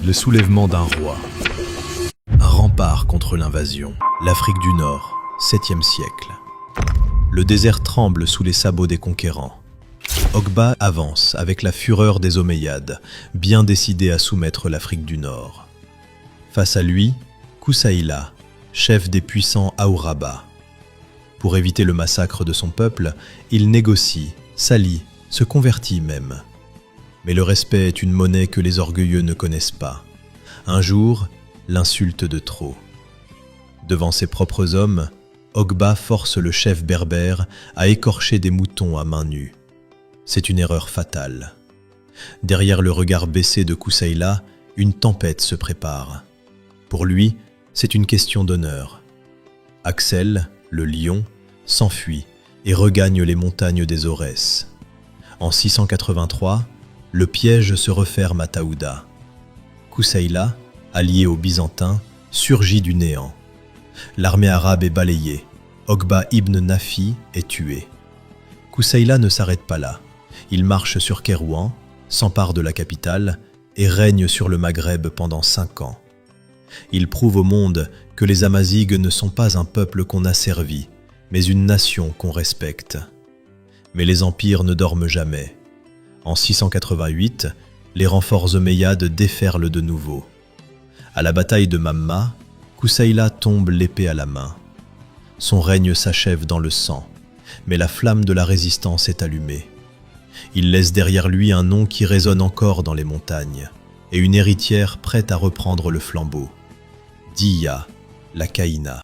Le soulèvement d'un roi. Un rempart contre l'invasion. L'Afrique du Nord, 7e siècle. Le désert tremble sous les sabots des conquérants. Ogbah avance avec la fureur des Omeyyades, bien décidé à soumettre l'Afrique du Nord. Face à lui, Koussaïla, chef des puissants Aouraba. Pour éviter le massacre de son peuple, il négocie, s'allie, se convertit même. Mais le respect est une monnaie que les orgueilleux ne connaissent pas. Un jour, l'insulte de trop. Devant ses propres hommes, Ogbah force le chef berbère à écorcher des moutons à main nue. C'est une erreur fatale. Derrière le regard baissé de Koussaïla, une tempête se prépare. Pour lui, c'est une question d'honneur. Axel, le lion, s'enfuit et regagne les montagnes des Aurès. En 683, le piège se referme à Taouda. Koussaïla, allié aux Byzantins, surgit du néant. L'armée arabe est balayée. Ogbah ibn Nafi est tué. Koussaïla ne s'arrête pas là. Il marche sur Kairouan, s'empare de la capitale et règne sur le Maghreb pendant 5 ans. Il prouve au monde que les Amazighes ne sont pas un peuple qu'on asservit, mais une nation qu'on respecte. Mais les empires ne dorment jamais. En 688, les renforts omeyyades déferlent de nouveau. À la bataille de Mamma, Koussaïla tombe l'épée à la main. Son règne s'achève dans le sang, mais la flamme de la résistance est allumée. Il laisse derrière lui un nom qui résonne encore dans les montagnes, et une héritière prête à reprendre le flambeau. Diya, la Caïna.